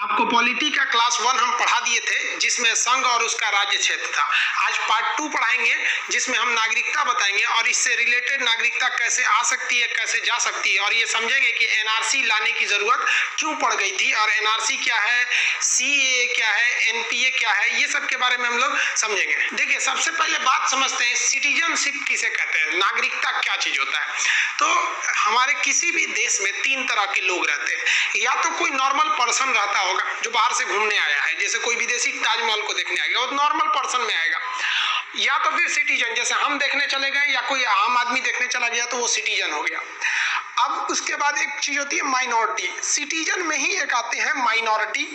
आपको पॉलिटी का क्लास 1 हम पढ़ा दिए थे, जिसमें संघ और उसका राज्य क्षेत्र था। आज पार्ट 2 पढ़ाएंगे, जिसमें हम नागरिकता बताएंगे और इससे रिलेटेड नागरिकता कैसे आ सकती है, कैसे जा सकती है, और ये समझेंगे कि एनआरसी लाने की जरूरत क्यों पड़ गई थी और एनआरसी क्या है, सीएए क्या है, एनपीए क्या है, ये सब के बारे में हम लोग समझेंगे। देखिए, सबसे पहले बात समझते हैं सिटीजनशिप किसे कहते हैं, नागरिकता क्या चीज होता है। तो हमारे किसी भी देश में 3 तरह के लोग रहते हैं। या तो कोई नॉर्मल पर्सन रहता होगा जो बाहर से घूमने आया है, जैसे कोई विदेशी ताजमहल को देखने आ गया, वो नॉर्मल पर्सन में आएगा। या तो फिर सिटीजन, जैसे हम देखने चले गए या कोई आम आदमी देखने चला गया तो वो सिटीजन हो गया। अब उसके बाद एक चीज होती है माइनॉरिटी। सिटीजन में ही एक आते हैं माइनॉरिटी।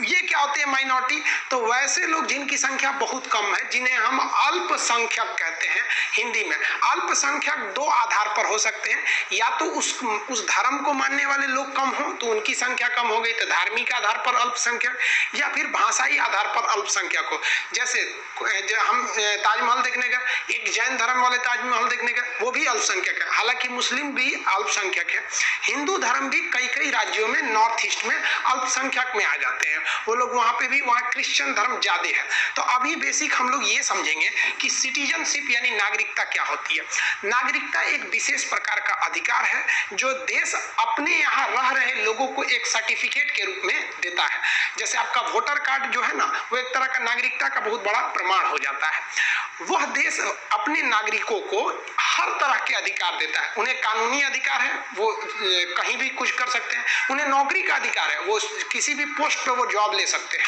ये क्या होते हैं माइनॉरिटी? तो वैसे लोग जिनकी संख्या बहुत कम है, जिन्हें हम अल्पसंख्यक कहते हैं हिंदी में। अल्पसंख्यक 2 आधार पर हो सकते हैं, या तो उस धर्म को मानने वाले लोग कम हो तो उनकी संख्या कम हो गई तो धार्मिक आधार पर अल्पसंख्यक, या फिर भाषाई आधार पर अल्पसंख्यक हो। जैसे हम ताजमहल देखने गए, एक जैन धर्म वाले ताजमहल देखने गए, वो भी अल्पसंख्यक है। हालांकि मुस्लिम भी अल्पसंख्यक है। हिंदू धर्म भी कई राज्यों में नॉर्थ ईस्ट में अल्पसंख्यक में आ जाते हैं, वो लोग वहां पे भी, वहां क्रिश्चियन धर्म ज्यादा है। तो अभी बेसिक हम लोग ये समझेंगे कि सिटीजनशिप यानी नागरिकता क्या होती है। नागरिकता एक विशेष प्रकार का अधिकार है जो देश अपने यहाँ रह रहे लोगों को एक सर्टिफिकेट के रूप में देता है। जैसे आपका वोटर कार्ड जो है ना, वो एक तरह का नागरिकता का बहुत बड़ा प्रमाण हो जाता है। वह देश अपने नागरिकों को हर तरह के अधिकार देता है। उन्हें कानूनी अधिकार है, वो कहीं भी कुछ कर सकते हैं। उन्हें नौकरी का अधिकार है, वो किसी भी पोस्ट पे वो जॉब ले सकते हैं।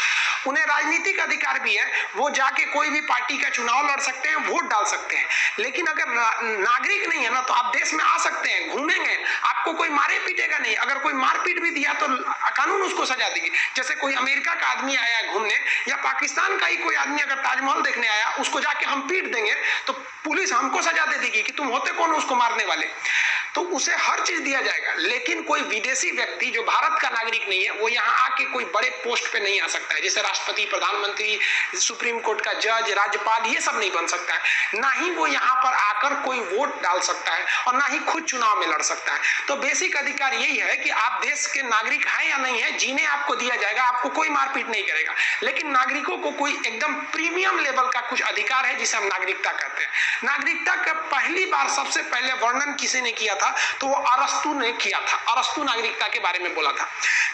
उन्हें राजनीतिक अधिकार भी है, वो जाके कोई भी पार्टी का चुनाव लड़ सकते हैं, वोट डाल सकते हैं। लेकिन अगर नागरिक नहीं है ना, तो आप देश में आ सकते हैं, घूमेंगे, आपको कोई मारे पीटेगा नहीं। अगर कोई मार पीट भी दिया तो कानून उसको सजा देगी। जैसे कोई अमेरिका का आदमी आया घूमने, या पाकिस्तान का ही कोई आदमी अगर ताजमहल देखने आया, उसको जाके हम पीट देंगे तो पुलिस हमको सजा दे देगी कि तुम होते कौन उसको मारने वाले। तो उसे हर चीज दिया जाएगा। लेकिन कोई विदेशी व्यक्ति जो भारत का नागरिक नहीं है, वो यहाँ आके कोई बड़े पोस्ट पे नहीं आ सकता है। जैसे राष्ट्रपति, प्रधानमंत्री, सुप्रीम कोर्ट का जज, राज्यपाल, ये सब नहीं बन सकता है। ना ही वो यहाँ पर आकर कोई वोट डाल सकता है और ना ही खुद चुनाव में लड़ सकता है। तो बेसिक अधिकार यही है कि आप देश के नागरिक हैं या नहीं है, जीने आपको दिया जाएगा, आपको कोई मारपीट नहीं करेगा। लेकिन नागरिकों को कोई एकदम प्रीमियम लेवल का कुछ अधिकार है जिसे हम नागरिकता कहते हैं। नागरिकता का पहली बार सबसे पहले वर्णन किसी ने किया था, तो वो अरस्तु ने किया था। अरस्तु नागरिकता के बारे में बोला था।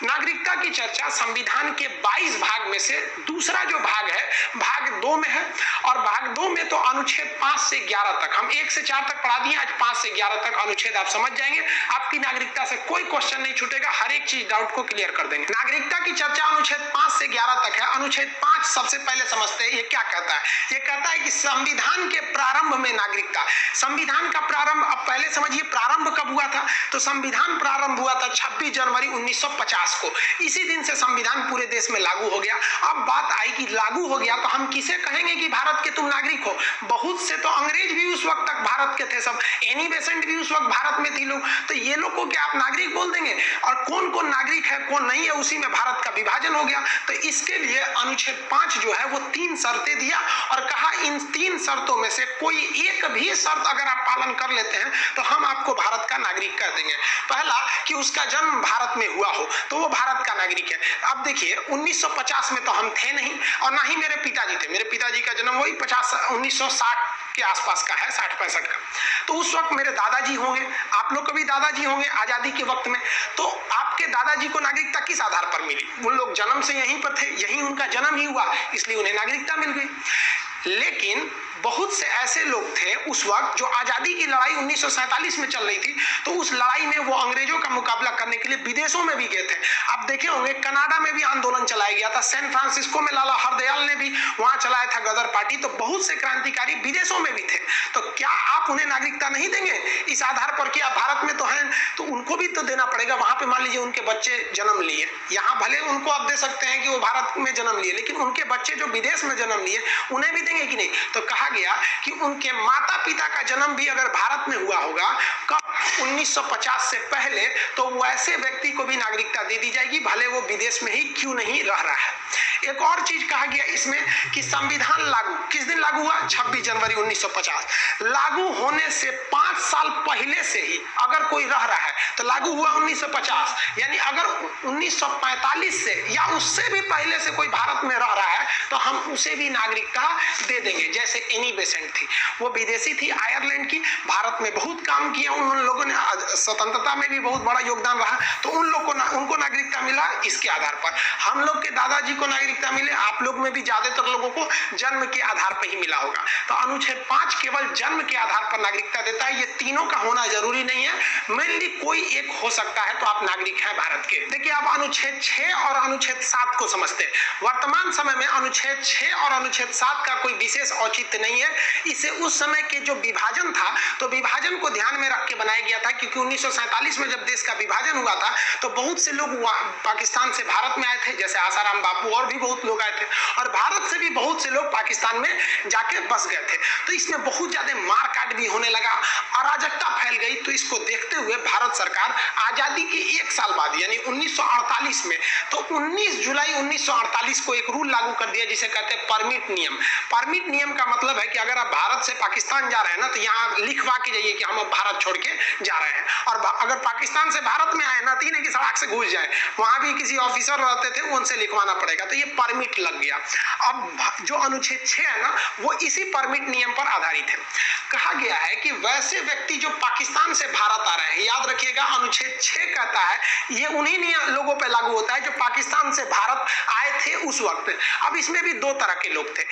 नागरिकता की चर्चा संविधान के 22 भाग में से दूसरा जो भाग है, भाग 2 में है। और भाग 2 में तो अनुच्छेद 5 से 11 तक, हम 1 से 4 तक पढ़ा दिए, आज 5 से 11 तक अनुच्छेद आप समझ जाएंगे। आपकी नागरिकता से कोई क्वेश्चन नहीं छूटेगा, हर एक चीज डाउट को क्लियर कर देंगे। नागरिकता की चर्चा अनुच्छेद 5 से 11 तक है। अनुच्छेद 5 सबसे पहले समझते हैं, ये क्या कहता है। ये कहता है कि संविधान के प्रारंभ में नागरिकता। संविधान का प्रारंभ, अब पहले समझिए प्रारंभ कब हुआ था। तो संविधान प्रारंभ हुआ था 26 जनवरी 1950 को। इसी दिन से संविधान पूरे देश में लागू हो गया। अब बात आई कि लागू हो गया तो हम किसे कहेंगे कि भारत के तुम नागरिक हो। बहुत से तो अंग्रेज भी उस वक्त तक भारत के थे, सब एनी बेसेंट भी उस वक्त भारत में थी लोग, तो ये लोग को क्या आप नागरिक बोल देंगे। और कौन कौन नागरिक है कौन नहीं है, उसी में भारत का विभाजन हो गया। तो इसके लिए अनुच्छेद 5 जो है वो 3 शर्तें दिया और कहा इन 3 शर्तों में से कोई एक भी शर्त अगर आप पालन कर लेते हैं तो हम आपको भारत का नागरिक कर देंगे। पहला कि उसका जन्म भारत में हुआ हो तो वो भारत का नागरिक है। अब देखिए 1950 में तो हम थे नहीं और ना ही मेरे पिताजी थे। मेरे पिताजी का जन्म वही 1960 के आसपास का है, 60-65 का। तो उस वक्त मेरे दादाजी होंगे, आप लोग को भी दादाजी होंगे आजादी के वक्त में। तो आपके दादाजी को नागरिकता किस आधार पर मिली? वो लोग जन्म से यहीं पर थे, यहीं उनका जन्म ही हुआ, इसलिए उन्हें नागरिकता मिल गई। लेकिन बहुत से ऐसे लोग थे उस वक्त जो आजादी की लड़ाई 1947 में चल रही थी, तो उस लड़ाई में वो अंग्रेजों का मुकाबला करने के लिए विदेशों में भी गए थे। आप देखे होंगे कनाडा में भी आंदोलन चलाया गया था, सैन फ्रांसिस्को में लाला हरदयाल ने भी वहां चलाया था गदर पार्टी। तो बहुत से क्रांतिकारी विदेशों में भी थे। तो क्या आप उन्हें नागरिकता नहीं देंगे इस आधार पर कि आप भारत में तो हैं, तो उनको भी तो देना पड़ेगा। वहां पे मान लीजिए उनके बच्चे जन्म लिए, यहाँ भले उनको आप दे सकते हैं कि वो भारत में जन्म लिए, लेकिन उनके बच्चे जो विदेश में जन्म लिए उन्हें भी देंगे कि नहीं। तो कहा गया कि उनके माता पिता का जन्म भी अगर भारत में हुआ होगा कब 1950 से पहले, तो वैसे व्यक्ति को भी नागरिकता दे दी जाएगी, भले वो विदेश में ही क्यों नहीं रह रहा है। एक और चीज कहा गया इसमें कि संविधान लागू किस दिन लागू हुआ? 26 जनवरी 1950। लागू होने से 5 साल पहले से ही अगर कोई रह रहा है तो लागू हुआ 1950, यानी अगर 1945 से या उससे भी पहले से कोई भारत में रह रहा है तो हम उसे भी नागरिकता दे देंगे। जैसे एनी बेसेंट थी, वो विदेशी थी, आयरलैंड की, भारत में बहुत काम किया, उन लोगों ने स्वतंत्रता में भी बहुत बड़ा योगदान रहा, तो उनको नागरिकता मिला इसके आधार पर। हम लोग के दादाजी को नागरिकता मिले, आप लोग में भी ज्यादातर लोगों को जन्म के आधार पर ही मिला होगा। तो अनुच्छेद 5 केवल जन्म के आधार पर नागरिकता देता है, ये तीनों का होना जरूरी नहीं है, मेनली कोई एक हो सकता है तो आप नागरिक हैं भारत के। देखिए आप अनुच्छेद 6 और अनुच्छेद 7 को समझते हैं। वर्तमान समय में अनुच्छेद 6 और अनुच्छेद 7 का कोई विशेष औचित्य नहीं है, इसे उस समय के जो विभाजन था तो विभाजन को ध्यान में रख के बनाया गया था, क्योंकि 1947 में जब देश का विभाजन हुआ था तो बहुत से लोग पाकिस्तान से भारत में आए थे, जैसे आसाराम बापू और भी बहुत लोग आए थे, और भारत से भी बहुत से लोग पाकिस्तान में जाके बस गए थे। तो इसमें बहुत ज्यादा मारकाट भी होने लगा, अराजकता फैल गई। तो इसको देखते हुए भारत सरकार आजादी के 1 साल बाद यानी 1948 में, तो 19 जुलाई 1948 को एक रूल लागू कर दिया जिसे कहते हैं परमिट नियम। परमिट नियम का मतलब है कि अगर आप भारत से पाकिस्तान जा रहे हैं ना तो यहाँ लिखवा के जाइए कि हम अब भारत छोड़ के जा रहे हैं, और अगर पाकिस्तान से भारत में आए ना तो नहीं कि सड़क से घुस जाए, वहां भी किसी ऑफिसर रहते थे उनसे लिखवाना पड़ेगा। तो ये परमिट लग गया। अब जो अनुच्छेद 6 है ना वो इसी परमिट नियम पर आधारित है। कहा गया है कि वैसे व्यक्ति जो पाकिस्तान से भारत आ रहे हैं, याद रखिएगा अनुच्छेद 6 कहता है ये उन्हीं लोगों पर लागू होता है जो पाकिस्तान से भारत आए थे उस वक्त। अब इसमें भी 2 तरह के लोग थे,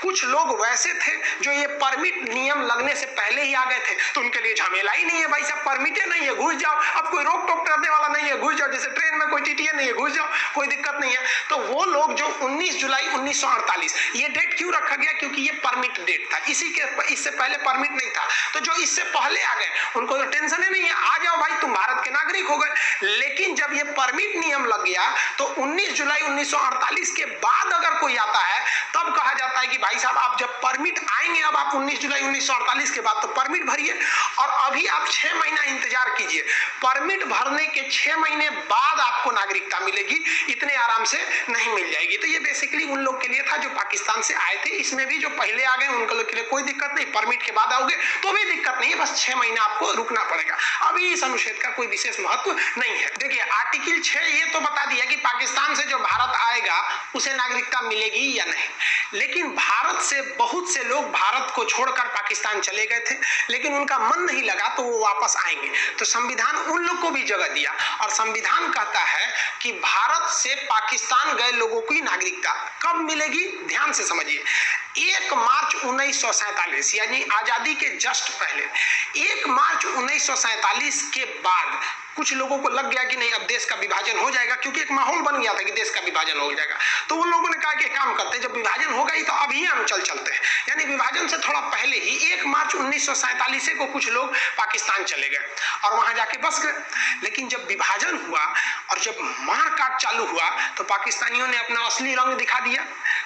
कुछ लोग वैसे थे जो ये परमिट नियम लगने से पहले ही आ गए थे, तो उनके लिए झमेला ही नहीं है, भाई साहब परमिट नहीं है घुस जाओ, अब कोई रोक टोक करने वाला नहीं है, घुस जाओ, जैसे ट्रेन में कोई टीटीए नहीं है घुस जाओ, कोई दिक्कत नहीं है। तो वो लोग जो 19 जुलाई 1948 ये डेट क्यों रखा गया? क्योंकि ये परमिट डेट था, इससे पहले परमिट नहीं था। तो जो इससे पहले आ गए उनको तो टेंशन ही नहीं है, आ जाओ भाई तुम भारत के नागरिक हो गए। लेकिन जब ये परमिट नियम लग गया तो 19 जुलाई 1948 के बाद अगर कोई आता है तब कहा जाता है कि भाई साहब आप जब परमिट आएंगे, अब आप 19 जुलाई 1948 के बाद तो परमिट भरिए, और अभी आप 6 महीना इंतजार कीजिए, परमिट भरने के 6 महीने बाद आपको नागरिकता मिलेगी, इतने आराम से नहीं मिल जाएगी। तो ये बेसिकली उन लोग के लिए था जो पाकिस्तान से आए थे, इसमें भी जो पहले आ गए उनके लोग के लिए कोई दिक्कत नहीं, परमिट के बाद आओगे तो भी दिक्कत नहीं है, बस 6 महीना आपको रुकना पड़ेगा। अभी इस अनुच्छेद का कोई विशेष महत्व नहीं है। देखिए आर्टिकल 6 ये तो बता दिया कि पाकिस्तान से जो भारत आएगा उसे नागरिकता मिलेगी या नहीं, लेकिन भारत से बहुत से लोग भारत को छोड़कर पाकिस्तान चले गए थे, लेकिन उनका मन नहीं लगा तो वो वापस आएंगे। तो संविधान उन लोग को भी जगह दिया, और संविधान कहता है कि भारत से पाकिस्तान गए लोगों की नागरिकता कब मिलेगी? ध्यान से समझिए, 1 मार्च 1947 यानी आजादी के जस्ट पहले, 1 मार्च 1947 के बाद कुछ लोगों को लग गया कि नहीं अब देश का विभाजन हो जाएगा, क्योंकि एक माहौल बन गया था कि देश का विभाजन हो जाएगा। तो उन लोगों ने कहा कि काम करते हैं, जब विभाजन होगा ही तो अभी हम चलते हैं, यानी विभाजन से थोड़ा पहले ही 1 मार्च 1947 को कुछ लोग पाकिस्तान चले गए और वहां जाके बस गए। लेकिन जब विभाजन हुआ और जब मारकाट चालू हुआ तो पाकिस्तानियों ने अपना असली रंग दिखा दिया।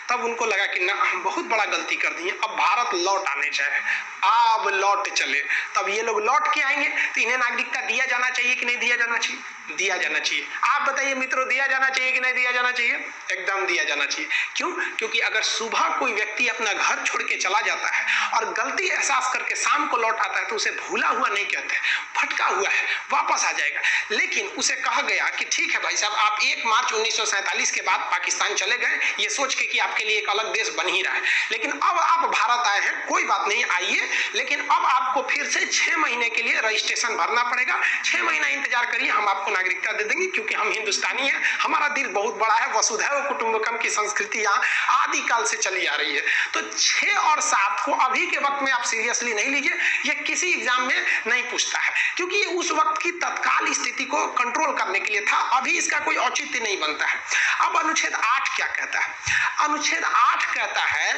तब उनको लगा कि ना हम बहुत बड़ा गलती कर दी है, अब भारत लौट आने चाहिए, अब लौट चले। तब ये लोग लौट के आएंगे तो इन्हें नागरिकता दिया जाना चाहिए कि नहीं दिया जाना चाहिए? दिया जाना चाहिए। आप बताइए मित्रों, दिया जाना चाहिए कि नहीं दिया जाना चाहिए? एकदम दिया जाना चाहिए। क्यों? क्योंकि अगर सुबह कोई व्यक्ति अपना घर छोड़ के चला जाता है और गलती एहसास करके शाम को लौट आता है तो उसे भूला हुआ नहीं कहते, भटका हुआ है, वापस आ जाएगा। लेकिन उसे कहा गया कि ठीक है भाई साहब, आप 1 मार्च 1947 के बाद पाकिस्तान चले गए, ये सोच के कि आपके लिए एक अलग देश बन ही रहा है, लेकिन अब आप भारत आए हैं, कोई बात नहीं, आइए, लेकिन अब आपको फिर से 6 महीने के लिए रजिस्ट्रेशन भरना पड़ेगा। 6 महीना इंतजार करिए, हम आपको नागरिकता दे देंगे, क्योंकि हम हिंदुस्तानी हैं, हमारा दिल बहुत बड़ा है, वसुधैव कुटुंबकम की संस्कृति यहाँ आदिकाल से चली आ रही है। तो 6 और 7 को अभी के वक्त में आप सीरियसली नहीं लीजिए, ये किसी एग्जाम में नहीं पूछता है, क्योंकि ये उस वक्त की तत्काल स्थिति को कंट्रोल करने के लिए था, अभी इसका कोई औचित्य नहीं बनता है। अब अनुच्छेद 8 क्या कहता है? अनुच्छेद 8 कहता है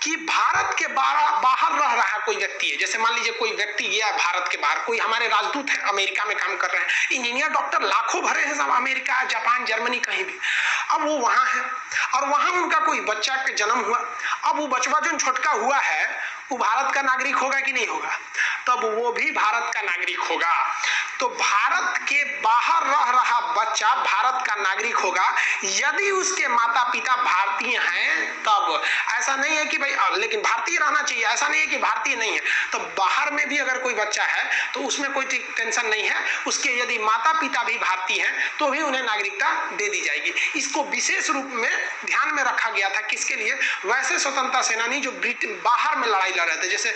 कि भारत के बाहर रह रहा कोई व्यक्ति है, जैसे मान लीजिए कोई व्यक्ति गया भारत के बाहर, कोई हमारे राजदूत है अमेरिका में काम कर रहे हैं, इंजीनियर डॉक्टर लाखों भरे हैं सब, अमेरिका जापान जर्मनी कहीं भी, अब वो वहां है और वहां उनका कोई बच्चा का जन्म हुआ, अब वो बचवा जो छोटका हुआ है वो भारत का नागरिक होगा कि नहीं होगा? तब वो भी भारत का नागरिक होगा। तो भारत के बाहर रह रहा बच्चा भारत का नागरिक होगा यदि उसके माता पिता भारतीय हैं तब। ऐसा नहीं है कि भाई लेकिन भारतीय रहना चाहिए, ऐसा नहीं है कि भारतीय नहीं है। तो बाहर में भी अगर कोई बच्चा है तो उसमें कोई टेंशन नहीं है, उसके यदि माता पिता भी भारतीय हैं तो भी उन्हें नागरिकता दे दी जाएगी। इसको विशेष रूप में ध्यान में रखा गया था, किसके लिए? वैसे स्वतंत्रता सेनानी जो बाहर में लड़ाई लड़ रहे थे, जैसे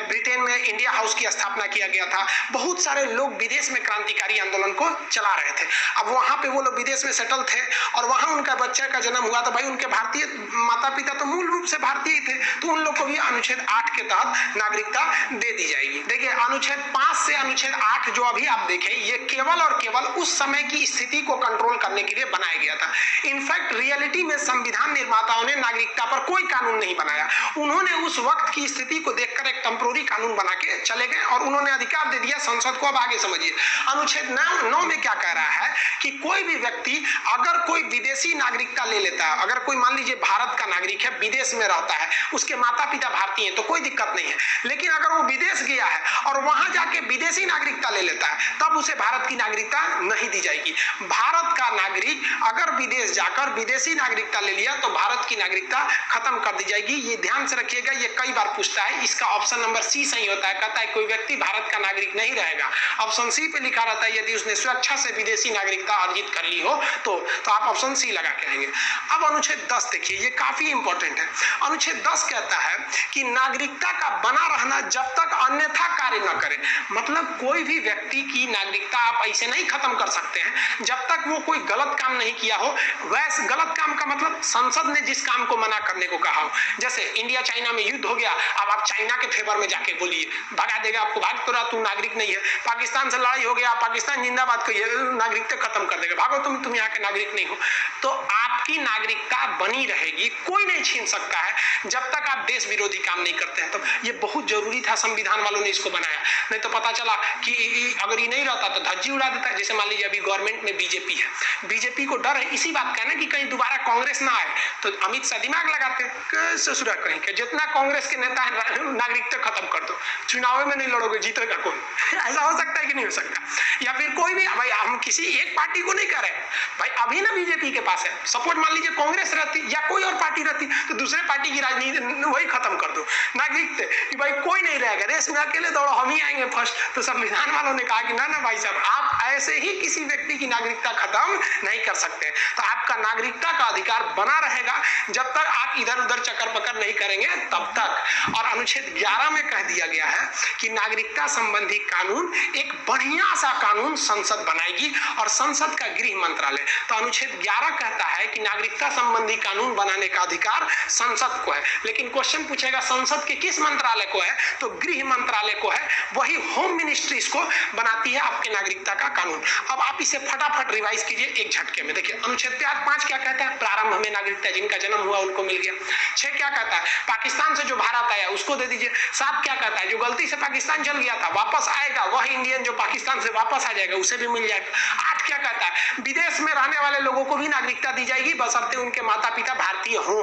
ब्रिटेन में इंडिया हाउस की स्थापना किया गया था, बहुत सारे लोग विदेश में क्रांतिकारी आंदोलन को चला रहे थे। अब वहां पे वो लोग विदेश में सेटल थे और वहां उनका बच्चे का जन्म हुआ, तो भाई उनके भारतीय माता पिता तो मूल रूप से भारतीय थे, तो उन लोग को भी अनुच्छेद 8 के तहत नागरिकता दे दी जाएगी। देखिए अनुच्छेद 5 से अनुच्छेद 8 जो अभी आप देखें, ये केवल और केवल उस समय की स्थिति को कंट्रोल करने के लिए बनाया गया था। इनफैक्ट रियलिटी में संविधान निर्माताओं ने नागरिकता पर कोई कानून नहीं बनाया, उन्होंने उस वक्त की स्थिति को देखकर एक टेम्पोररी कानून बना के चले गए और उन्होंने अधिकार दे दिया संसद को। अब आगे समझिए अनुच्छेद 9 में क्या कह रहा है कि कोई भी व्यक्ति अगर कोई विदेशी नागरिकता ले लेता है, अगर कोई मान लीजिए भारत का नागरिक है, विदेश में रहता है, उसके माता पिता भारतीय हैं तो कोई दिक्कत नहीं है, लेकिन अगर वो विदेश गया है और वहां जाके विदेशी नागरिकता ले लेता है तब उसे भारत की नागरिकता नहीं दी जाएगी। भारत का नागरिक अगर विदेश जाकर विदेशी नागरिकता ले लिया तो भारत की नागरिकता खत्म कर दी जाएगी। ये ध्यान से रखिएगा, ये कई बार पूछता है। इसका ऑप्शन नंबर सी सही होता है, कहता है कोई व्यक्ति भारत का नागरिक नहीं रहेगा। ऑप्शन सी पे लिखा रहता है यदि उसने स्वेच्छा से विदेशी नागरिकता अर्जित कर ली हो तो आप ऑप्शन सी लगा के आएंगे। अब अनुच्छेद 10 देखिए, ये काफी इंपॉर्टेंट है। अनुच्छेद 10 कहता है कि नागरिकता का बना रहना जब तक अन्यथा कार्य न करे, मतलब कोई भी व्यक्ति की नागरिकता आप ऐसे नहीं खत्म कर सकते हैं जब तक वो कोई गलत काम नहीं किया हो। वैसे गलत काम का मतलब संसद ने जिस काम को मना करने को कहा हो, जैसे इंडिया चाइना में युद्ध हो गया, अब आप चाइना के फेवर में जाके बोलिए, भगा देगा आपको, भाग तो रहा तू नागरिक नहीं है। पाकिस्तान से लड़ाई हो गया, पाकिस्तान जिंदाबाद कहिए, नागरिकता खत्म कर देगा, भागो तुम यहाँ के नागरिक नहीं हो। तो आपकी नागरिकता बनी रहेगी, कोई नहीं छीन सकता है जब तक आप देश विरोधी काम नहीं करते हैं। तो ये बहुत जरूरी था, संविधान वालों ने इसको बनाया, नहीं तो पता चला कि अगर ये नहीं रहता तो धज्जी उड़ा देता है। जैसे मान लीजिए अभी गवर्नमेंट में बीजेपी है, बीजेपी को डर है इसी बात का ना कि कहीं दोबारा कांग्रेस ना आए, तो अमित शाह दिमाग लगाते ससुरा कहीं के जितना कांग्रेस के नेता है नागरिकता खत्म कर दो, चुनाव में नहीं लड़ोगे, जीतेगा कौन? ऐसा हो सकता है कि नहीं हो सकता? या फिर कोई भी, भाई हम किसी एक पार्टी को नहीं कह रहे भाई, अभी ना बीजेपी के पास है, सपोज मान लीजिए कांग्रेस रहती या कोई और पार्टी रहती तो दूसरे पार्टी की राजनीति वही खत्म कर दो, नागरिकता कि भाई कोई नहीं रहेगा, रेस में अकेले दौड़ो, हम ही आएंगे फर्स्ट। तो संविधान वालों ने कहा कि ना भाई साहब, आप ऐसे ही किसी व्यक्ति की नागरिकता खत्म नहीं कर सकते। तो आपका नागरिकता का अधिकार बना रहेगा जब तक आप इधर उधर चक्कर पकड़ नहीं करेंगे तब तक। और अनुच्छेद 11 में कह दिया गया है कि नागरिकता संबंधी कानून एक बढ़िया सा कानून संसद बनाएगी और संसद का गृह मंत्रालय। तो अनुच्छेद 11 कहता है कि नागरिकता संबंधी कानून बनाने का अधिकार संसद को है, लेकिन क्वेश्चन पूछेगा संसद के किस मंत्रालय को है? तो गृह मंत्रालय को है, वही होम मिनिस्ट्री इसको बनाती है आपके नागरिकता का कानून। अब आप इसे फटाफट रिवाइज कीजिए एक झटके में। देखिए अनुच्छेद 5 क्या कहता है? प्रारंभ में नागरिकता जिनका जन्म हुआ उनको मिल गया। 6 क्या कहता है? पाकिस्तान से जो भारत आया उसको दे दीजिए। 7 क्या कहता है? जो गलती से पाकिस्तान चल गया था वापस आएगा, वह इंडियन जो पाकिस्तान से वापस आ जाएगा उसे भी मिल जाएगा। 8 क्या कहता है? विदेश में रहने वाले लोगों को भी नागरिकता दी जाएगी बशर्ते उनके माता पिता भारतीय हो।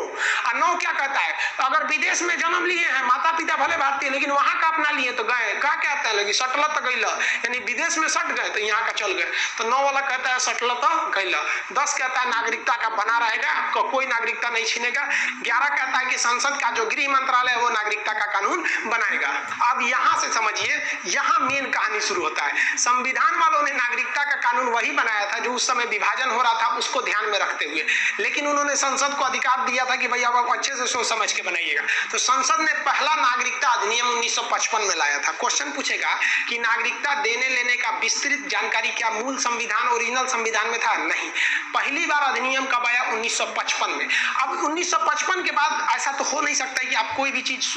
और 9 क्या कहता है? अगर विदेश में जन्म लिए हैं, माता पिता भले भारतीय लेकिन वहां का अपना लिए तो गए, क्या कहता है लगी सटल तो गईला, यानी विदेश में सट गए तो यहाँ का चल गए। तो 9 वाला कहता है सटल तो गईला। 10 कहता है नागरिकता का बना रहेगा, आपको कोई नागरिकता नहीं छीनेगा। 11 कहता है कि संसद का जो गृह मंत्रालय है वो नागरिकता का कानून बनाएगा। अब यहां से समझिए, यहां मेन कहानी शुरू होता है। संविधान वालों ने नागरिकता का कानून वही बनाया था जो उस समय विभाजन हो रहा था उसको ध्यान में रखते हुए, लेकिन उन्होंने संसद को अधिकार दिया था कि भाई अब आप अच्छे से सोच समझ के बनाइएगा। तो संसद ने पहला नागरिकता अधिनियम 1955 में लाया था। क्वेश्चन पूछेगा कि नागरिकता देने लेने का विस्तृत जानकारी क्या मूल संविधान ओरिजिनल संविधान में था? नहीं, पहली बार अधिनियम कब आया? 1955 में। अब 1955 के बाद ऐसा तो हो नहीं सकता कि आप कोई भी चीज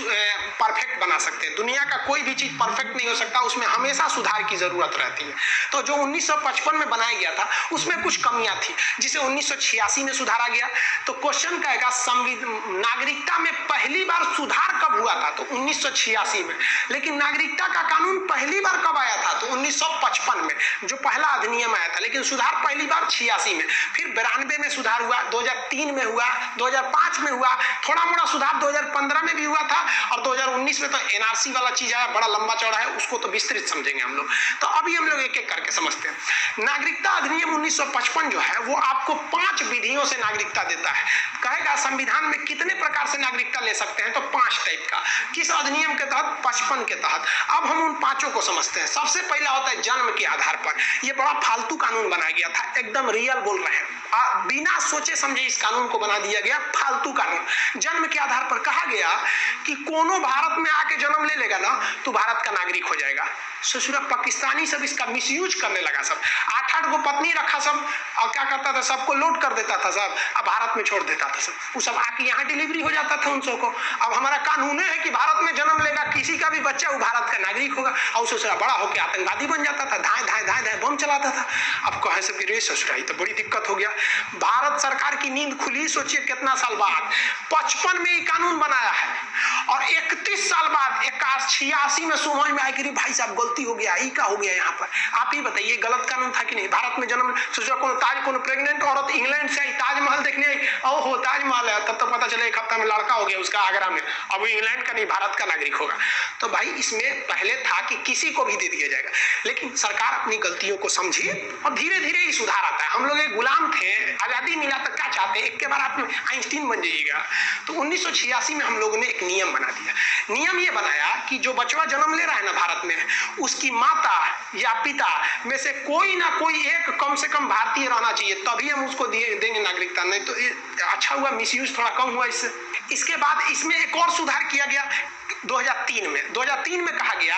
परफेक्ट बना सकते हैं। दुनिया का कोई भी चीज परफेक्ट नहीं हो सकता, उसमें हमेशा सुधार की जरूरत रहती है। तो जो 1955 में बनाया गया था उसमें कुछ कमियां थी जिसे 1986 में सुधारा गया। तो क्वेश्चन कहेगा नागरिकता में पहली बार सुधार कब हुआ था? तो 1986 में। लेकिन नागरिकता का कानून पहली बार कब आया था? तो 1955 में, जो पहला अधिनियम आया था। लेकिन सुधार पहली बार 86 में, फिर 92 में सुधार हुआ, 2003 में हुआ, 2005 में हुआ, थोड़ा मोड़ा सुधार 2015 में भी हुआ था और 2019 में तो एनआरसी वाला चीज आया, बड़ा लंबा चौड़ा है, उसको तो विस्तृत समझेंगे हम लोग। तो अभी हम लोग एक एक करके समझते हैं। नागरिकता अधिनियम 1955 जो है वो आपको 5 विधियों से नागरिकता देता है। कहेगा संविधान में कितने प्रकार से नागरिकता ले सकते हैं, तो 5 टाइप का। किस अधिनियम के तहत? 55 के तहत। अब हम उन 5 को समझते हैं। सबसे पहला होता है जन्म के आधार पर। यह बड़ा फालतू कानून बनाया गया था, एकदम रियल बोल रहे हैं, बिना सोचे समझे इस कानून को बना दिया गया, फालतू कानून। जन्म के आधार पर कहा गया कि कोनो भारत में आके जन्म ले लेगा ना तो भारत का नागरिक हो जाएगा। ससुरा पाकिस्तानी सब इसका मिसयूज करने लगा, सब 8-8 को पत्नी रखा सब, और क्या करता था, सबको लोड कर देता था सब, अब भारत में छोड़ देता था सब, वो सब आके यहाँ डिलीवरी हो जाता था उन सबको। अब हमारा कानून है कि भारत में जन्म लेगा किसी का भी बच्चा वो भारत का नागरिक होगा, और ससुरा बड़ा होकर आतंकवादी बन जाता था, धाए धाए धाए धाए बम चलाता था। अब कहे से फिर ससुरा ही तो बड़ी दिक्कत हो गया। भारत सरकार की नींद खुली, सोचिए कितना साल बाद, 55 में ये कानून बनाया है और 31 साल बाद 86 में समझ में आया कि भाई साहब गलती हो गया, क्या हो गया यहाँ पर। आप ही बताइए गलत कानून था कि नहीं? भारत में जन्म, सोचो कोनो प्रेग्नेंट औरत इंग्लैंड से आई, ताजमहल देखने आई, ओहो ताजमहल है, तब तो पता चले 1 हफ्ता में लड़का हो गया उसका आगरा में, अब वो इंग्लैंड का नहीं भारत का नागरिक होगा। तो भाई इसमें पहले था कि किसी को भी दे दिया जाएगा, लेकिन सरकार अपनी गलतियों को समझी और धीरे धीरे ही सुधार आता है। हम लोग एक गुलाम थे, आजादी मिला तो क्या चाहते, एक के बाद आप आइंस्टीन बन जाइएगा। तो 1986 में हम लोगों ने एक नियम बना दिया। नियम ये बनाया कि जो बचवा जन्म ले रहा है ना भारत में, उसकी माता या पिता में से कोई ना कोई एक कम से कम भारतीय रहना चाहिए, तभी हम उसको देंगे नागरिकता, नहीं तो अच्छा हुआ मिसयूज थोड़ा कम हुआ इससे। इसके बाद इसमें एक और सुधार किया गया 2003 में कहा गया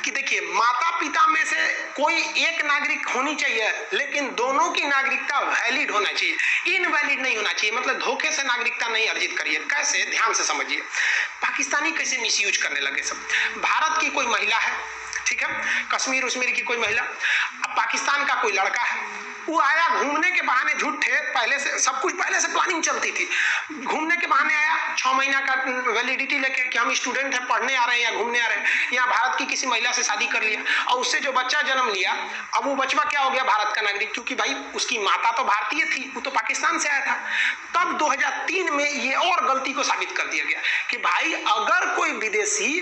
कि देखिए माता पिता में से कोई एक नागरिक होनी चाहिए, लेकिन दोनों की नागरिकता वैलिड होना चाहिए, इनवैलिड नहीं होना चाहिए। मतलब धोखे से नागरिकता नहीं अर्जित करिए। कैसे? ध्यान से समझिए। पाकिस्तानी कैसे मिसयूज करने लगे सब। भारत की कोई महिला है, ठीक है, कश्मीर उश्मीर की कोई महिला, अब पाकिस्तान का कोई लड़का है, वो आया घूमने के बहाने, झूठे पहले से सब कुछ पहले से प्लानिंग चलती थी, घूमने के बहाने आया 6 महीना का वैलिडिटी लेके कि हम स्टूडेंट हैं, पढ़ने आ रहे हैं या घूमने आ रहे हैं, यहाँ भारत की किसी महिला से शादी कर लिया और उससे जो बच्चा जन्म लिया, अब वो बचवा क्या हो गया? भारत का नागरिक, क्योंकि भाई उसकी माता तो भारतीय थी, वो तो पाकिस्तान से आया था। तब 2003 में ये और गलती को साबित कर दिया गया कि भाई अगर कोई विदेशी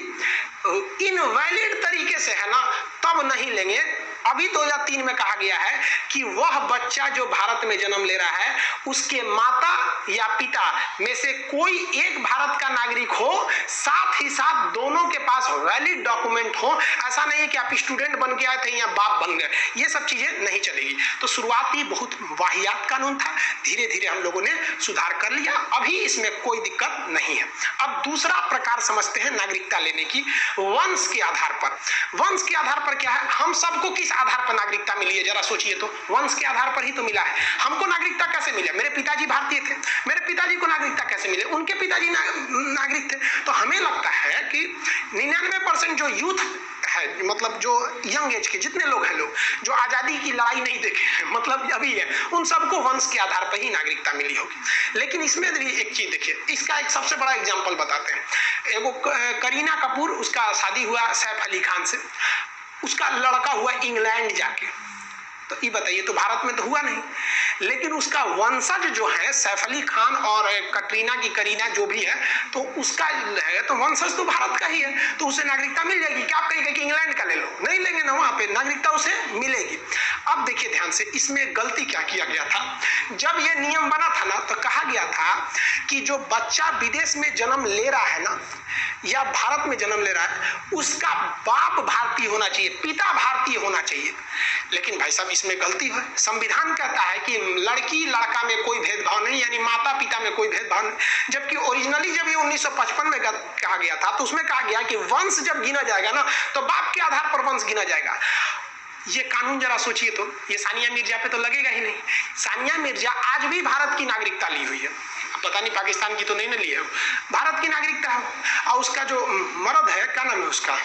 इनवैलिड तरीके से है ना तब नहीं लेंगे। अभी 2003 में कहा गया है कि वह बच्चा जो भारत में जन्म ले रहा है उसके माता या पिता में से कोई एक भारत का नागरिक हो, साथ ही साथ दोनों के पास वैलिड डॉक्यूमेंट हो। ऐसा नहीं है कि आप स्टूडेंट बन के आए थे या बाप बन गए, ये सब चीजें नहीं चलेगी। तो शुरुआती बहुत वाहियात कानून था, धीरे धीरे हम लोगों ने सुधार कर लिया, अभी इसमें कोई दिक्कत नहीं है। अब दूसरा प्रकार समझते हैं नागरिकता लेने की, वंश के आधार पर। वंश के आधार पर क्या है? हम सबको किस आधार पर नागरिकता मिली है? जरा सोचिए तो, वंश के आधार पर ही तो मिला है। हमको नागरिकता कैसे मिले? मेरे पिताजी भारतीय थे, मेरे पिताजी को नागरिकता कैसे मिले? उनके पिताजी नागरिक थे। तो हमें लगता है कि 99% जो यूथ है, मतलब जो यंग एज के जितने लोग हैं, लोग जो आजादी की लड़ाई नहीं देखे, मतलब अभी है, उन सबको वंश के आधार पर ही नागरिकता मिली होगी। लेकिन इसमें भी एक चीज देखिए, इसका एक सबसे बड़ा एग्जांपल बताते हैं। एगो करीना कपूर, उसका शादी हुआ सैफ अली खान से, उसका लड़का हुआ इंग्लैंड जाके, तो ये बताइए, तो भारत में तो हुआ नहीं, लेकिन उसका वंशज जो है सैफ अली खान और कटरीना की करीना जो भी है, तो उसका है तो वंशज तो भारत का ही है, तो उसे नागरिकता मिल जाएगी। क्या आप कहेंगे कि इंग्लैंड का ले लो? नहीं लेंगे ना, वहां पे नागरिकता उसे मिलेगी। अब देखिए ध्यान से, इसमें गलती क्या किया गया था। जब ये नियम बना था ना, तो कहा गया था कि जो बच्चा विदेश में जन्म ले रहा है ना या भारत में जन्म ले रहा है, उसका बाप भारतीय होना चाहिए, पिता भारतीय होना चाहिए। लेकिन भाई साहब इसमें गलती है। संविधान कहता है कि लड़की लड़का में कोई भेदभाव नहीं, यानी माता पिता में कोई भेदभाव नहीं। जबकि ओरिजिनली जब ये 1955 में कहा गया था, तो उसमें कहा गया कि वंश जब गिना जाएगा ना, तो बाप के आधार पर वंश गिना जाएगा। ये कानून जरा सोचिए तो, ये सानिया मिर्जा पे तो लगेगा ही नहीं। सानिया मिर्जा आज भी भारत की नागरिकता ली हुई है, पता नहीं पाकिस्तान की तो नहीं ना ली है, भारत की नागरिकता है। और उसका जो मर्द है, क्या नाम है उसका,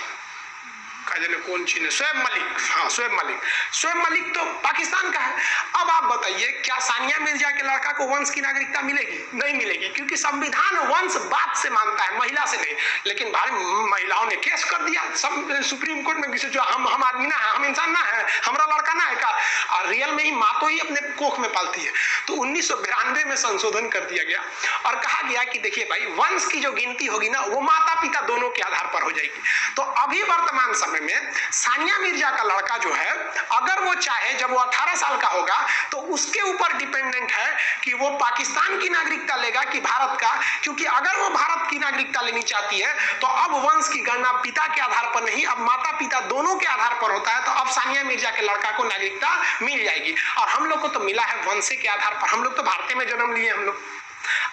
का जने कौन चीज है, शोएब मलिक, हाँ शोएब मलिक, शोएब मलिक तो पाकिस्तान का है। अब आप बताइए क्या सानिया मिर्जा के लड़का को वंश की नागरिकता मिलेगी? नहीं मिलेगी, क्योंकि संविधान वंश बाप से मानता है, महिला से नहीं। लेकिन भाई महिलाओं ने केस कर दिया सब सुप्रीम कोर्ट में, किसी जो हम आदमी ना है, हम इंसान ना है, हमारा लड़का ना है का, और रियल में ही माँ तो ही अपने कोख में पालती है। तो 1992 में संशोधन कर दिया गया और कहा गया कि देखिए भाई वंश की जो गिनती होगी ना वो माता पिता दोनों के आधार पर हो जाएगी। तो अभी वर्तमान समय में सानिया मिर्जा का लड़का जो है, अगर वो चाहे जब वो 18 साल का होगा तो उसके ऊपर डिपेंडेंट है कि वो पाकिस्तान की नागरिकता लेगा कि भारत का, क्योंकि अगर वो भारत की नागरिकता लेनी चाहती है तो अब वंश की गणना पिता के आधार पर नहीं, अब माता पिता दोनों के आधार पर होता है। तो अब सानिया मिर्जा के लड़का को नागरिकता मिल जाएगी, और हम लोग को तो मिला है वंश के आधार पर, हम लोग तो भारत में जन्म लिए हम लोग।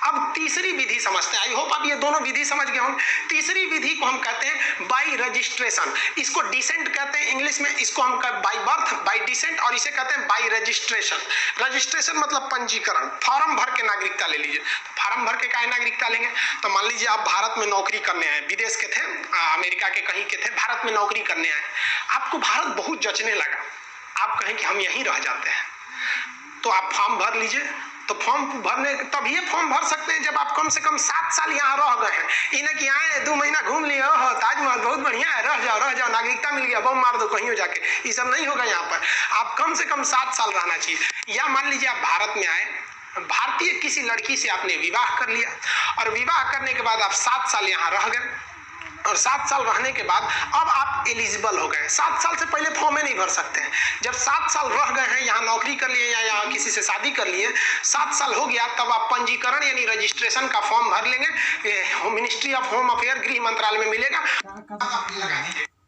अब तीसरी विधि समझते हैं, आई होप आप ये दोनों विधि समझ गए होंगे। तीसरी विधि को हम कहते हैं बाई रजिस्ट्रेशन, इसको डिसेंट कहते हैं इंग्लिश में, इसको हम बाई बर्थ, बाई डिसेंट, और इसे कहते हैं बाई रजिस्ट्रेशन। रजिस्ट्रेशन मतलब पंजीकरण, फॉर्म भर के नागरिकता ले लीजिए। तो फॉर्म भर के काहे नागरिकता लेंगे? तो मान लीजिए आप भारत में नौकरी करने आए, विदेश के थे, अमेरिका के कहीं के थे, भारत में नौकरी करने आए, आपको भारत बहुत जचने लगा, आप कहें कि हम यहीं रह जाते हैं, तो आप फॉर्म भर लीजिए। तो फॉर्म भरने तभी फॉर्म भर सकते हैं जब आप कम से कम 7 साल यहाँ रह गए हैं। इन्हें कि आए 2 महीना घूम लिए, ओह ताजमहल बहुत बढ़िया है, रह जाओ, नागरिकता मिल गया, बम मार दो कहीं हो जाके, ये सब नहीं होगा। यहाँ पर आप कम से कम 7 साल रहना चाहिए। या मान लीजिए आप भारत में आए, भारतीय किसी लड़की से आपने विवाह कर लिया, और विवाह करने के बाद आप 7 साल यहाँ रह गए, और 7 साल रहने के बाद अब आप एलिजिबल हो गए। 7 साल से पहले फॉर्म में नहीं भर सकते हैं। जब 7 साल रह गए हैं, यहाँ नौकरी कर लिए या यहाँ किसी से शादी कर लिए, 7 साल हो गया, तब आप पंजीकरण यानी रजिस्ट्रेशन का फॉर्म भर लेंगे। मिनिस्ट्री ऑफ होम अफेयर, गृह मंत्रालय में मिलेगा,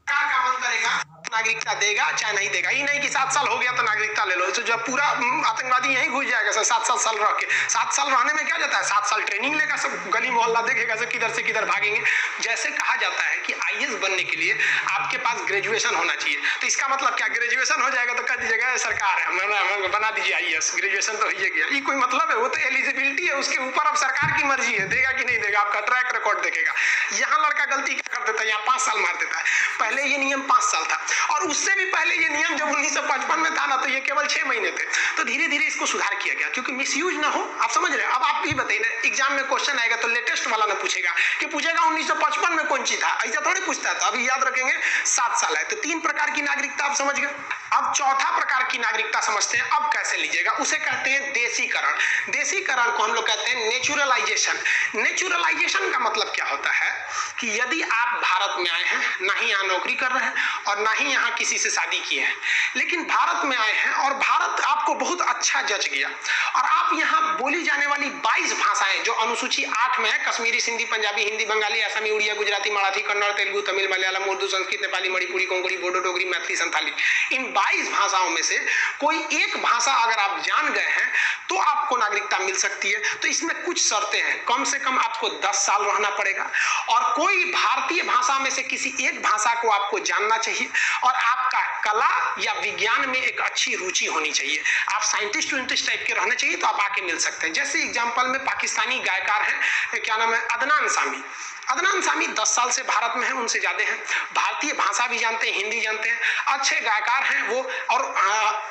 का मन करेगा नागरिकता देगा चाहे नहीं देगा। ये नहीं कि 7 साल हो गया तो नागरिकता ले लो, तो जब पूरा आतंकवादी यहीं घुस जाएगा सर 7 साल रह के। 7 साल रहने में क्या जाता है, 7 साल ट्रेनिंग लेगा, सब गली मोहल्ला देखेगा, सब किधर से किधर भागेंगे। जैसे कहा जाता है कि IAS बनने के लिए आपके पास ग्रेजुएशन होना चाहिए, तो इसका मतलब क्या, ग्रेजुएशन हो जाएगा तो कह दीजिएगा सरकार है बना दीजिए IAS, ग्रेजुएशन तो हो गया, ये कोई मतलब है? वो तो एलिजिबिलिटी है, उसके ऊपर अब सरकार की मर्जी है, देगा कि नहीं देगा, आपका ट्रैक रिकॉर्ड देखेगा। यहाँ लड़का गलती क्या कर देता है, यहाँ 5 साल मार देता है। पहले ये नियम 5 साल था, और उससे भी पहले ये नियम जब 1955 में था ना, तो ये केवल 6 महीने थे। तो धीरे धीरे इसको सुधार किया गया क्योंकि मिसयूज ना हो, आप समझ रहे हैं। अब आप भी बताइए ना, एग्जाम में क्वेश्चन आएगा तो लेटेस्ट वाला ना पूछेगा कि पूछेगा 1955 में कौन चीज था, ऐसा थोड़ी पूछता है। तो अभी याद रखेंगे 7 साल है। तो 3 प्रकार की नागरिकता आप समझ गए। अब चौथा प्रकार की नागरिकता समझते हैं, अब कैसे लीजिएगा, उसे कहते हैं देशीकरण। देशीकरण को हम लोग कहते हैं नेचुरलाइजेशन। नेचुरलाइजेशन का मतलब क्या होता है कि यदि आप भारत में आए हैं, ना ही यहाँ नौकरी कर रहे हैं और ना ही यहाँ किसी से शादी किए हैं, लेकिन भारत में आए हैं और भारत आपको बहुत अच्छा जच गया, और आप यहाँ बोली जाने वाली 22 भाषाएं जो अनुसूची 8 में है, कश्मीरी, सिंधी, पंजाबी, हिंदी, बंगाली, असमी, उड़िया, गुजराती, मराठी, कन्नड़, तेलुगु, तमिल, मलयालम, उर्दू, संस्कृत, नेपाली, मणिपुरी, कोंकणी, बोडो, डोगरी, मैथिली, संथाली, इन 22 भाषाओं में से कोई एक भाषा अगर आप जान गए हैं तो आपको नागरिकता मिल सकती है। तो इसमें कुछ शर्तें हैं, कम से कम आपको 10 साल रहना पड़ेगा, और कोई भारतीय भाषा में से किसी एक भाषा को आपको जानना चाहिए, और आपका कला या विज्ञान में एक अच्छी रुचि होनी चाहिए। आप साइंटिस्ट विंटिस्ट टाइप के रहने चाहिए तो आप आके मिल सकते हैं। जैसे एग्जाम्पल में पाकिस्तानी गायकार हैं, क्या नाम है, अदनान सामी। अदनान सामी 10 साल से भारत में हैं, उनसे ज्यादा हैं, भारतीय भाषा भी जानते हैं, हिंदी जानते हैं, अच्छे गायकार हैं वो, और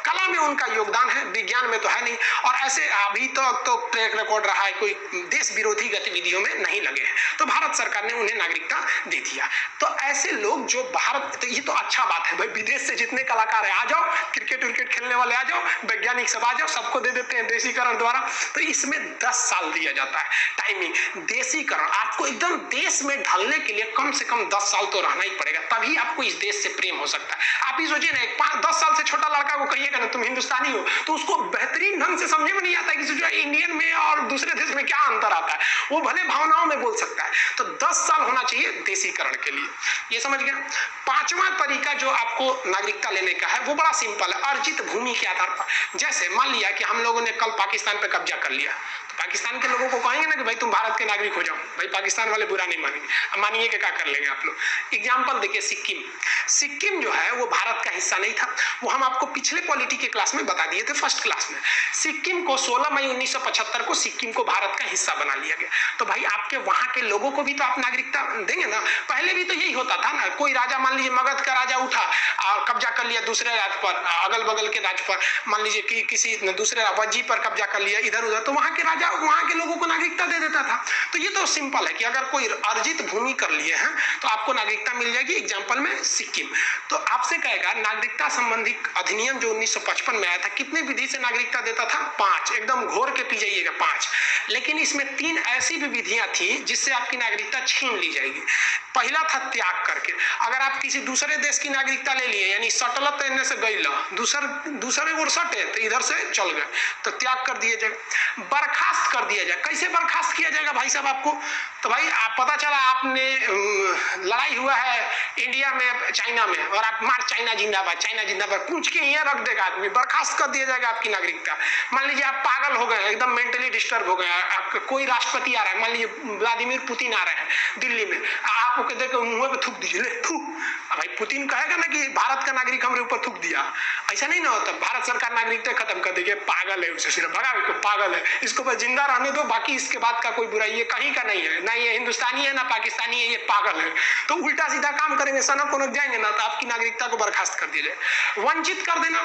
कला में उनका योगदान है, विज्ञान में तो है नहीं, और ऐसे अभी तक तो ट्रैक रिकॉर्ड रहा है, कोई देश विरोधी गतिविधियों में नहीं लगे हैं, तो भारत सरकार ने उन्हें नागरिकता दे दिया। तो ऐसे लोग जो भारत, तो ये तो अच्छा बात है भाई, विदेश से जितने कलाकार है आ जाओ, क्रिकेट विकेट खेलने वाले आ जाओ, वैज्ञानिक सब आ जाओ, सबको दे देते हैं देशीकरण द्वारा। तो इसमें 10 साल दिया जाता है टाइमिंग। देशीकरण आपको एकदम देश में ढलने के लिए कम से कम 10 साल तो रहना ही पड़ेगा, तभी आपको इस देश से प्रेम हो सकता है। आप ही सोचिए ना, 5-10 साल से छोटा लड़का को कहिएगा ना तुम हिंदुस्तानी हो, तो उसको बेहतरीन ढंग से समझ में नहीं आता कि जो इंडियन में और दूसरे देश में क्या अंतर आता है, वो भले भावनाओं में बोल सकता है। तो 10 साल होना चाहिए देशीकरण के लिए, ये समझ गया। 5वां तरीका जो आपको नागरिकता लेने का है वो बड़ा सिंपल है, अर्जित भूमि के आधार पर। जैसे मान लिया कि हम लोगों ने कल पाकिस्तान पे कब्जा कर लिया, तो पाकिस्तान के लोगों को कहेंगे ना कि भाई तुम भारत के नागरिक हो जाओ, भाई पाकिस्तान वाले बुरा नहीं मानेंगे। अब मानिए कि क्या कर लेंगे आप लोग। एग्जाम्पल देखिए, सिक्किम जो है वो भारत का हिस्सा नहीं था, वो हम आपको पिछले पॉलिटी के क्लास में बता दिए थे, फर्स्ट क्लास में। सिक्किम को 16 मई 1975 को सिक्किम को भारत का हिस्सा बना लिया गया। तो भाई आपके वहां के लोगों को भी तो आप नागरिकता देंगे ना। पहले भी तो यही होता था ना, कोई राजा मान लीजिए मगध का राजा उठा और कब्जा कर लिया दूसरे राज्य पर, अगल बगल के राज्य पर, मान लीजिए कि किसी दूसरे वज्जी पर कब्जा कर लिया इधर उधर, तो वहां के राजा वहां के लोगों को नागरिकता दे देता था। तो ये तो सिंपल है कि अगर कोई अर्जित भूमि कर लिए हैं तो आपको नागरिकता मिल जाएगी। एग्जाम्पल में सिक्किम। तो आपसे कहेगा नागरिकता संबंधी अधिनियम जो 1955 में आया था, कितनी विधि से नागरिकता देता था? 5। एकदम घोर के पी जाइएगा, 5। लेकिन इसमें 3 ऐसी भी विधियां थी जिससे आपकी नागरिकता छीन ली जाएगी। पहला था त्याग करके। अगर आप किसी दूसरे देश की नागरिकता ले लिए, यानी सटलत इन्हें से गई दूसरे ओर सटे तो इधर से चल गए, तो त्याग कर दिया जाए। बर्खास्त कर दिया जाए। कैसे बर्खास्त किया जाएगा भाई साहब आपको? तो भाई आप पता चला आपने लड़ाई हुआ है इंडिया में चाइना में, और आप मार चाइना जिंदाबाद, चाइना जिंदाबाद पूछ के यहाँ रख देगा आदमी, बर्खास्त कर दिया जाएगा आपकी नागरिकता। मान लीजिए आप पागल हो गए, एकदम मेंटली डिस्टर्ब हो गए, कोई राष्ट्रपति आ रहा है, मान लीजिए व्लादिमीर पुतिन आ रहे हैं दिल्ली में, आप ओके देख मुंह पे थूक दीजिए, ले थू। भाई पुतिन कहेगा ना कि भारत का नागरिक हमरे ऊपर थूक दिया, ऐसा नहीं ना होता। भारत सरकार नागरिकता खत्म कर देगी, पागल है, उसे सिर्फ भगा को पागल है, इसको बस जिंदा रहने दो, बाकी इसके बाद का कोई बुराई ये कहीं का नहीं है, ना ये हिंदुस्तानी है ना पाकिस्तानी है, ये पागल है। तो उल्टा सीधा काम करेंगे, सनक उनक जाएंगे ना, तो आपकी नागरिकता को बर्खास्त कर दिया जाए। वंचित कर देना,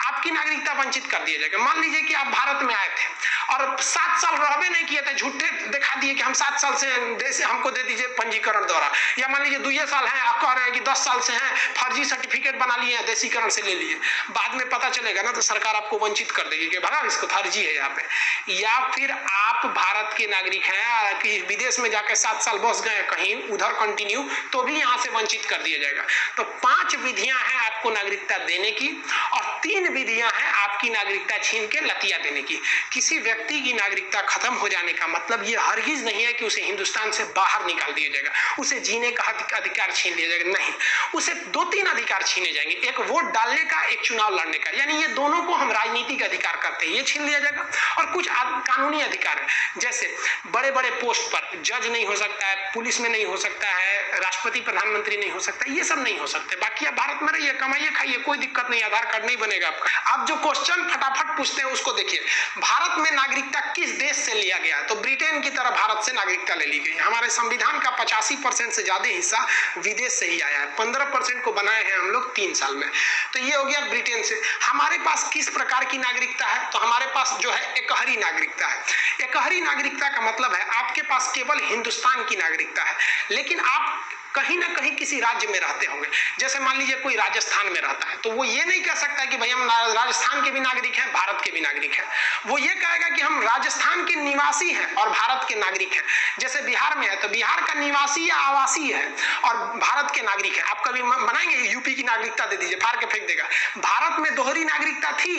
आपकी नागरिकता वंचित कर दिया जाएगा। मान लीजिए कि आप भारत में आए थे और 7 साल रहबे नहीं किए थे, झूठे दिखा दिए कि हम 7 साल से देश हमको दे दीजिए पंजीकरण द्वारा, या मान लीजिए 2 साल है, आप कह रहे हैं कि 10 साल से हैं, फर्जी सर्टिफिकेट बना लिए हैं, देशीकरण से ले लिए, बाद में पता चलेगा ना तो सरकार आपको वंचित कर देगी कि भगा इसको फर्जी है यहाँ पे। या फिर आप भारत के नागरिक हैं कि विदेश में जाकर 7 साल बस गए कहीं उधर कंटिन्यू, तो भी यहाँ से वंचित कर दिया जाएगा। तो 5 विधियां हैं आपको नागरिकता देने की, और 3 विधियां हैं आपकी नागरिकता छीन के लतिया देने की। किसी व्यक्ति की नागरिकता खत्म हो जाने का मतलब ये हरगिज नहीं है कि उसे हिंदुस्तान से बाहर निकाल दिया जाएगा, उसे जीने का अधिकार छीन लिया जाएगा, नहीं। उसे 2-3 अधिकार छीने जाएंगे, एक वोट डालने का, एक चुनाव लड़ने का, यानी ये दोनों को हम राजनीतिक अधिकार करते हैं, ये छीन लिया जाएगा। और कुछ कानूनी अधिकार है, जैसे बड़े बड़े पोस्ट पर जज नहीं हो सकता है, पुलिस में नहीं हो सकता है, राष्ट्रपति प्रधानमंत्री नहीं हो सकता, ये सब नहीं हो सकते। बाकी आप भारत में रहिए, कमाइए, खाइए, कोई दिक्कत नहीं, आधार कार्ड नहीं बनेगा आपका। आप जो क्वेश्चन फटाफट पूछते हैं उसको देखिए। भारत में नागरिकता किस देश से लिया गया? तो ब्रिटेन की तरह भारत से नागरिकता ले ली गई। हमारे संविधान का 85% से ज्यादा हिस्सा विदेश से ही आया है, 15% को बनाए हैं हम लोग 3 साल में। तो ये हो गया ब्रिटेन से। हमारे पास किस प्रकार की नागरिकता है? तो हमारे पास जो है एकहरी नागरिकता है। एकहरी नागरिकता का मतलब है आपके पास केवल हिंदुस्तान की नागरिकता है, लेकिन आप कहीं ना कहीं किसी राज्य में रहते होंगे। जैसे मान लीजिए कोई राजस्थान में रहता है, तो वो ये नहीं कह सकता कि भाई हम राजस्थान के भी नागरिक हैं, भारत के भी नागरिक हैं। वो ये कहेगा कि हम राजस्थान के निवासी हैं और भारत के नागरिक हैं। जैसे बिहार में है तो बिहार का निवासी या आवासी है और भारत के नागरिक है। आप कभी बनाएंगे यूपी की नागरिकता दे दीजिए, फाड़ के फेंक देगा। भारत में दोहरी नागरिकता थी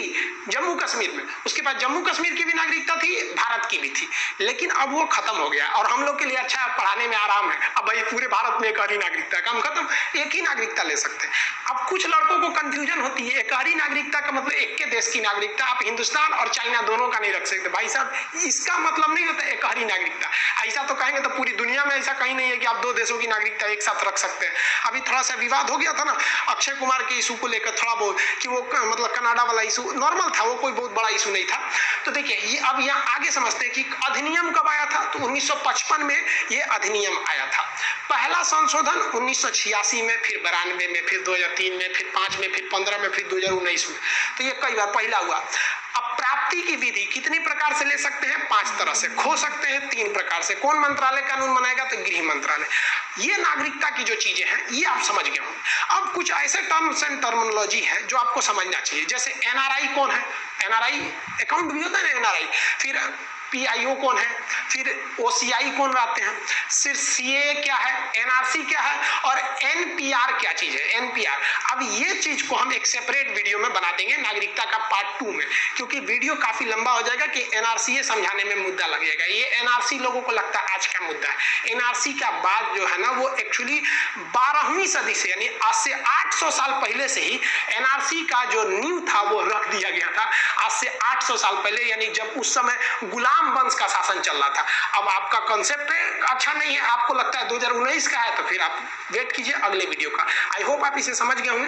जम्मू कश्मीर में, उसके बाद जम्मू कश्मीर की भी नागरिकता थी, भारत की भी थी, लेकिन अब वो खत्म हो गया और हम लोग के लिए अच्छा पढ़ाने में आराम है। अब भाई पूरे भारत में एकहरी नागरिकता काम खत्म, एक ही नागरिकता ले सकते हैं। अब कुछ लड़कों को कंफ्यूजन होती है, एकहरी नागरिकता का मतलब एक के देश की नागरिकता, आप हिंदुस्तान और चाइना दोनों का नहीं रख सकते। भाई साहब इसका मतलब नहीं होता एकहरी नागरिकता। ऐसा तो कहेंगे तो पूरी दुनिया में ऐसा कहीं नहीं है कि आप 2 देशों की नागरिकता एक साथ रख सकते हैं। अभी थोड़ा सा विवाद हो गया था ना अक्षय कुमार के इशू को लेकर, थोड़ा बहुत कि वो मतलब कनाडा वाला इशू नॉर्मल था, वो कोई बहुत बड़ा इशू नहीं था। तो देखिए ये अब यहाँ आगे समझते हैं कि अधिनियम कब आया था। तो 1955 में ये अधिनियम आया था। पहला संशोधन 1986 में, फिर 92 में, फिर 2003 में, फिर 5 में, फिर 15 में, फिर 2019 में। तो ये कई बार पहला हुआ। अब प्राप्ति की विधि कितनी प्रकार से ले सकते हैं? 5 तरह से। खो सकते हैं 3 प्रकार से। कौन मंत्रालय कानून बनाएगा? तो गृह मंत्रालय। ये नागरिकता की जो चीजें हैं ये आप समझ गए होंगे। अब कुछ ऐसे टर्म्स एंड टर्मिनोलॉजी है जो आपको समझना चाहिए। जैसे एनआरआई कौन है? एनआरआई अकाउंट भी होता है ना एनआरआई। फिर पीआईओ कौन है? फिर ओसीआई कौन रहते हैं? फिर सीए क्या है? एनआरसी क्या है? और एनपीआर क्या चीज है? एनपीआर। अब ये चीज को हम एक सेपरेट वीडियो में बना देंगे नागरिकता का पार्ट 2 में, क्योंकि वीडियो काफी लंबा हो जाएगा कि एनआरसी समझाने में मुद्दा लग जाएगा। ये एनआरसी लोगों को लगता है आज का मुद्दा है। एनआरसी का बाद जो है ना वो एक्चुअली 12वीं सदी से, यानी आज से 800 साल पहले से ही एनआरसी का जो नींव था वो रख दिया गया था। आज से 800 साल पहले, यानी जब उस समय गुलाम राम वंश का शासन चल रहा था। अब आपका कंसेप्ट अच्छा नहीं है, आपको लगता है 2019 का है, तो फिर आप वेट कीजिए अगले वीडियो का। आई होप आप इसे समझ गए होंगे।